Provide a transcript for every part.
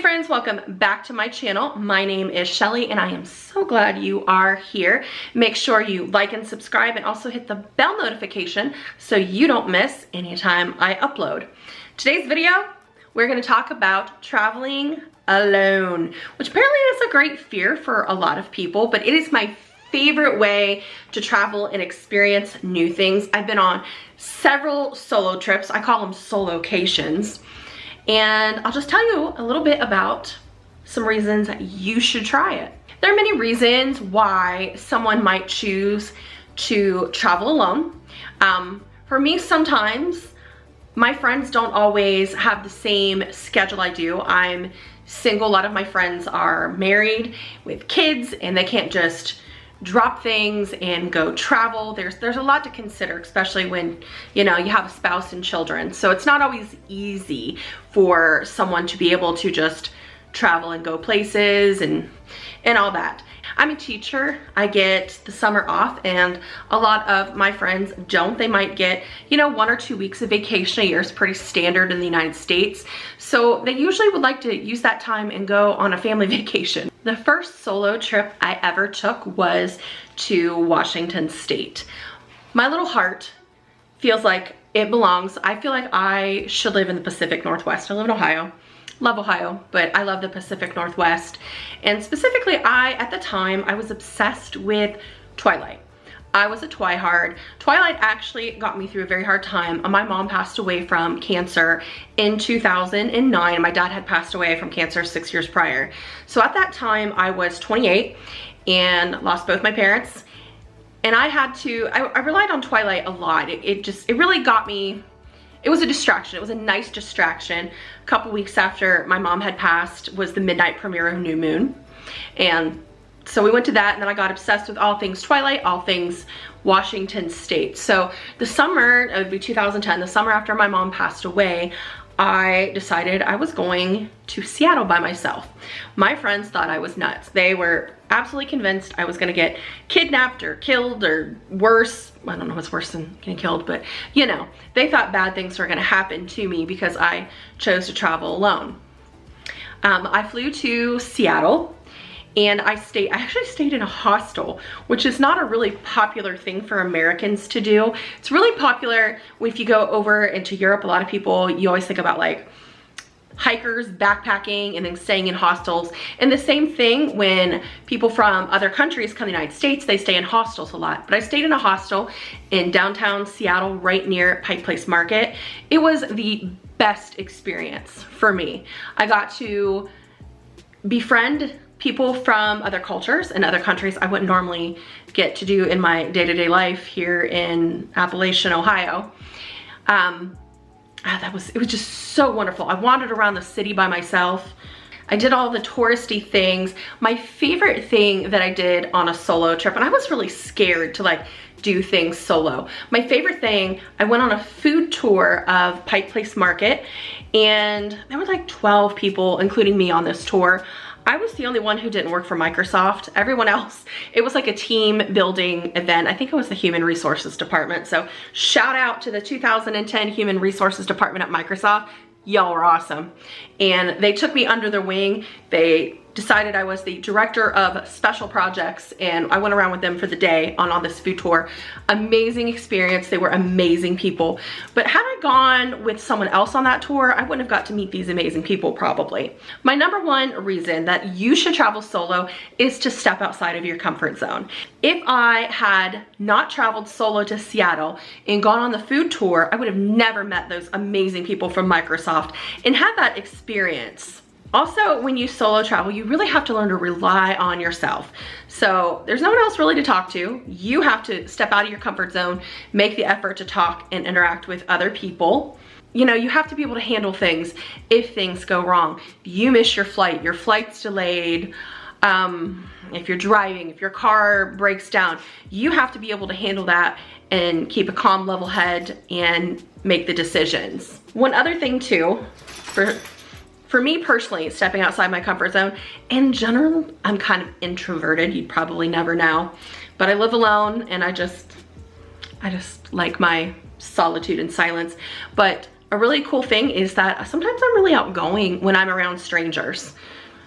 friends, welcome back to my channel. My name is Shelly and I am so glad you are here. Make sure you like and subscribe and also hit the bell notification so you don't miss anytime I upload. Today's video, we're going to talk about traveling alone, which apparently is a great fear for a lot of people, but it is my favorite way to travel and experience new things. I've been on several solo trips. I call them solocations. And I'll just tell you a little bit about some reasons that you should try it. There are many reasons why someone might choose to travel alone. For me, sometimes my friends don't always have the same schedule I do. I'm single. A lot of my friends are married with kids and they can't just drop things and go travel. There's a lot to consider, especially when, you know, you have a spouse and children. So it's not always easy for someone to be able to just travel and go places and all that. I'm a teacher. I get the summer off and a lot of my friends don't. They might get, you know, 1 or 2 weeks of vacation a year is pretty standard in the United States. So they usually would like to use that time and go on a family vacation. The first solo trip I ever took was to Washington State. My little heart feels like it belongs. I feel like I should live in the Pacific Northwest. I live in Ohio. Love Ohio, but I love the Pacific Northwest. And specifically, at the time, I was obsessed with Twilight. I was a twihard. Twilight actually got me through a very hard time. My mom passed away from cancer in 2009. My dad had passed away from cancer 6 years prior. So at that time, I was 28 and lost both my parents. And I relied on Twilight a lot. It really got me. It was a distraction. It was a nice distraction. A couple weeks after my mom had passed was the midnight premiere of New Moon. And so we went to that and then I got obsessed with all things Twilight, all things Washington State. So the summer, it would be 2010, the summer after my mom passed away, I decided I was going to Seattle by myself. My friends thought I was nuts. They were absolutely convinced I was gonna get kidnapped or killed or worse. I don't know what's worse than getting killed, but you know, they thought bad things were gonna happen to me because I chose to travel alone. I flew to Seattle and I actually stayed in a hostel, which is not a really popular thing for Americans to do. It's really popular if you go over into Europe. A lot of people, you always think about like hikers, backpacking, and then staying in hostels. And the same thing when people from other countries come to the United States, they stay in hostels a lot. But I stayed in a hostel in downtown Seattle, right near Pike Place Market. It was the best experience for me. I got to befriend people from other cultures and other countries I wouldn't normally get to do in my day-to-day life here in Appalachian, Ohio. It was just so wonderful. I wandered around the city by myself. I did all the touristy things. My favorite thing that I did on a solo trip, and I was really scared to like do things solo. My favorite thing, I went on a food tour of Pike Place Market and there were like 12 people, including me, on this tour. I was the only one who didn't work for Microsoft. Everyone else, it was like a team building event. I think it was the Human Resources Department. So shout out to the 2010 Human Resources Department at Microsoft. Y'all were awesome. And they took me under their wing. They decided I was the director of special projects and I went around with them for the day on this food tour. Amazing experience. They were amazing people. But had I gone with someone else on that tour, I wouldn't have got to meet these amazing people probably. My number one reason that you should travel solo is to step outside of your comfort zone. If I had not traveled solo to Seattle and gone on the food tour, I would have never met those amazing people from Microsoft and had that experience. Also, when you solo travel, you really have to learn to rely on yourself. So there's no one else really to talk to. You have to step out of your comfort zone, make the effort to talk and interact with other people. You know, you have to be able to handle things if things go wrong. If you miss your flight's delayed, if you're driving, if your car breaks down, you have to be able to handle that and keep a calm, level head and make the decisions. One other thing too, for me personally, stepping outside my comfort zone, in general, I'm kind of introverted. You'd probably never know, but I live alone and I just like my solitude and silence. But a really cool thing is that sometimes I'm really outgoing when I'm around strangers.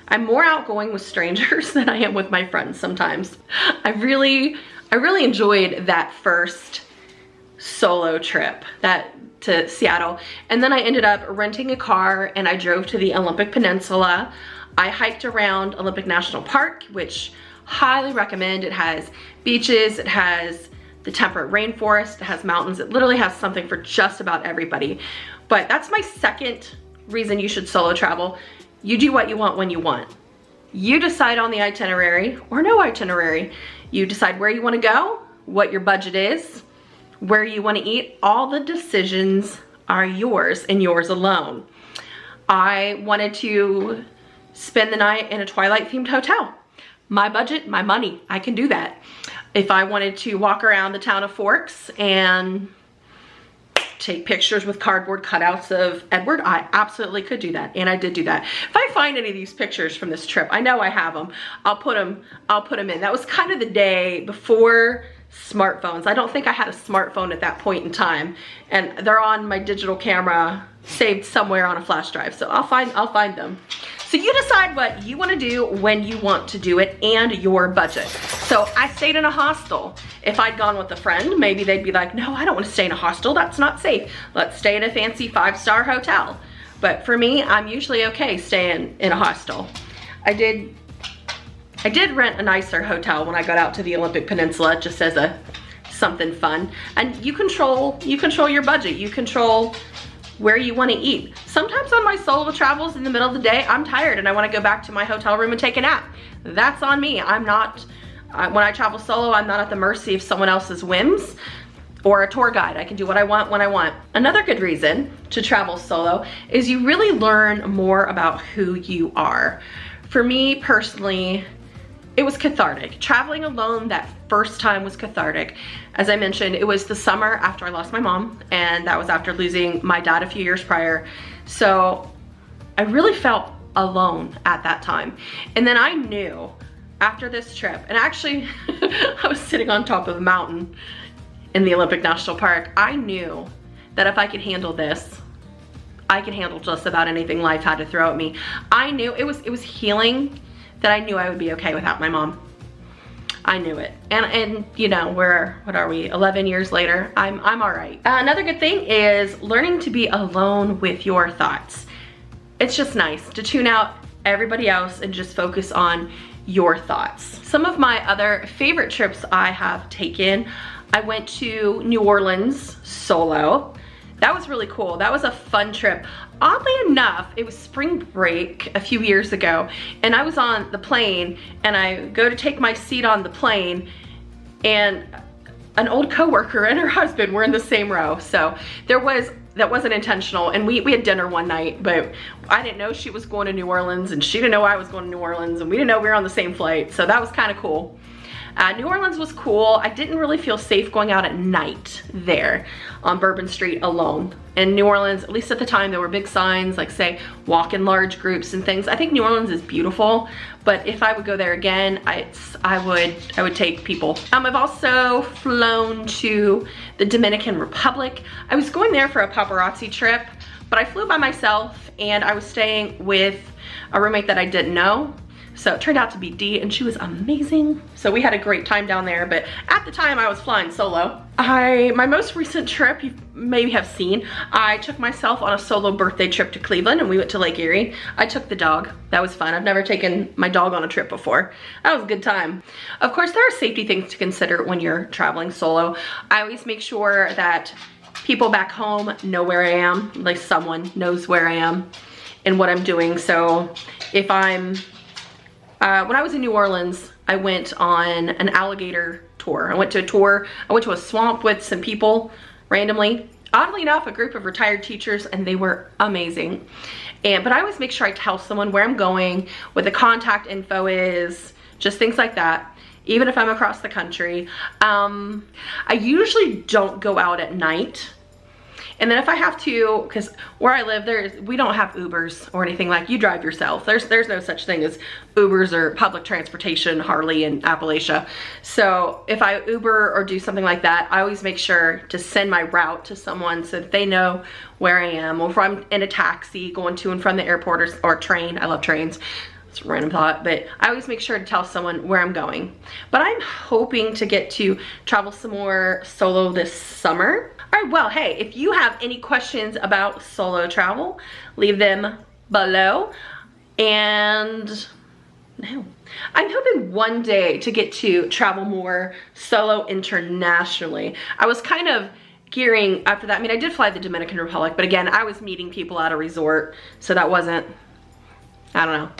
I'm more outgoing with strangers than I am with my friends sometimes. I really enjoyed that first solo trip to Seattle. And then I ended up renting a car and I drove to the Olympic Peninsula. I hiked around Olympic National Park, which highly recommend. It has beaches, it has the temperate rainforest, it has mountains. It literally has something for just about everybody. But that's my second reason you should solo travel. You do what you want when you want. You decide on the itinerary or no itinerary. You decide where you want to go, what your budget is, where you want to eat. All the decisions are yours and yours alone. I wanted to spend the night in a Twilight themed hotel. My budget, my money, I can do that. If I wanted to walk around the town of Forks and take pictures with cardboard cutouts of Edward, I absolutely could do that, and I did do that. If I find any of these pictures from this trip, I know I have them. I'll put them in. That was kind of the day before smartphones. I don't think I had a smartphone at that point in time, and they're on my digital camera saved somewhere on a flash drive, so I'll find them. So you decide what you want to do when you want to do it and your budget. So I stayed in a hostel. If I'd gone with a friend, maybe they'd be like, no, I don't want to stay in a hostel. That's not safe. Let's stay in a fancy 5-star hotel. But for me, I'm usually okay staying in a hostel. I did rent a nicer hotel when I got out to the Olympic Peninsula, just as something fun. And you control your budget. You control where you want to eat. Sometimes on my solo travels in the middle of the day, I'm tired and I want to go back to my hotel room and take a nap. That's on me. I'm not, when I travel solo, I'm not at the mercy of someone else's whims or a tour guide. I can do what I want when I want. Another good reason to travel solo is you really learn more about who you are. For me personally, it was cathartic. Traveling alone that first time was cathartic. As I mentioned, it was the summer after I lost my mom, and that was after losing my dad a few years prior. So I really felt alone at that time. And then I knew after this trip, and actually I was sitting on top of a mountain in the Olympic National Park, I knew that if I could handle this, I could handle just about anything life had to throw at me. I knew it was healing that I knew I would be okay without my mom. I knew it. And you know, what are we, 11 years later, I'm all right. Another good thing is learning to be alone with your thoughts. It's just nice to tune out everybody else and just focus on your thoughts. Some of my other favorite trips I have taken, I went to New Orleans solo. That was really cool. That was a fun trip. Oddly enough, it was spring break a few years ago, and I was on the plane, and I go to take my seat on the plane, and an old coworker and her husband were in the same row. So that wasn't intentional, and we had dinner one night, but I didn't know she was going to New Orleans, and she didn't know I was going to New Orleans, and we didn't know we were on the same flight, so that was kind of cool. New Orleans was cool. I didn't really feel safe going out at night there on Bourbon Street alone. In New Orleans, at least at the time, there were big signs like say walk in large groups and things. I think New Orleans is beautiful, but if I would go there again, I would take people. I've also flown to the Dominican Republic. I was going there for a paparazzi trip, but I flew by myself and I was staying with a roommate that I didn't know. So it turned out to be Dee, and she was amazing. So we had a great time down there, but at the time I was flying solo. My most recent trip, you maybe have seen, I took myself on a solo birthday trip to Cleveland, and we went to Lake Erie. I took the dog. That was fun. I've never taken my dog on a trip before. That was a good time. Of course, there are safety things to consider when you're traveling solo. I always make sure that people back home know where I am, like someone knows where I am and what I'm doing. So if when I was in New Orleans, I went on an alligator tour. I went to a swamp with some people randomly. Oddly enough, a group of retired teachers, and they were amazing. But I always make sure I tell someone where I'm going, what the contact info is, just things like that, even if I'm across the country. I usually don't go out at night. And then if I have to, because where I live, we don't have Ubers or anything. Like, you drive yourself. There's no such thing as Ubers or public transportation hardly in Appalachia. So if I Uber or do something like that, I always make sure to send my route to someone so that they know where I am. Or if I'm in a taxi going to and from the airport or train. I love trains. It's a random thought, but I always make sure to tell someone where I'm going. But I'm hoping to get to travel some more solo this summer. All right, well, hey, if you have any questions about solo travel, leave them below. And no, I'm hoping one day to get to travel more solo internationally. I was kind of gearing after that. I mean, I did fly the Dominican Republic, but again, I was meeting people at a resort, so that wasn't, I don't know.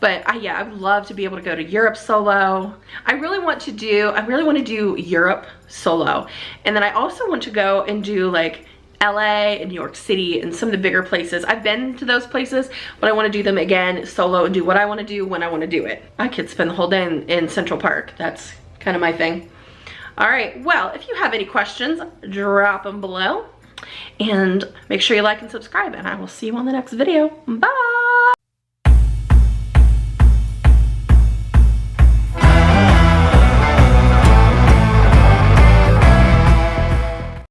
But yeah, I would love to be able to go to Europe solo. I really want to do Europe solo. And then I also want to go and do like LA and New York City and some of the bigger places. I've been to those places, but I want to do them again solo and do what I want to do when I want to do it. I could spend the whole day in Central Park. That's kind of my thing. All right, well, if you have any questions, drop them below. And make sure you like and subscribe, and I will see you on the next video. Bye!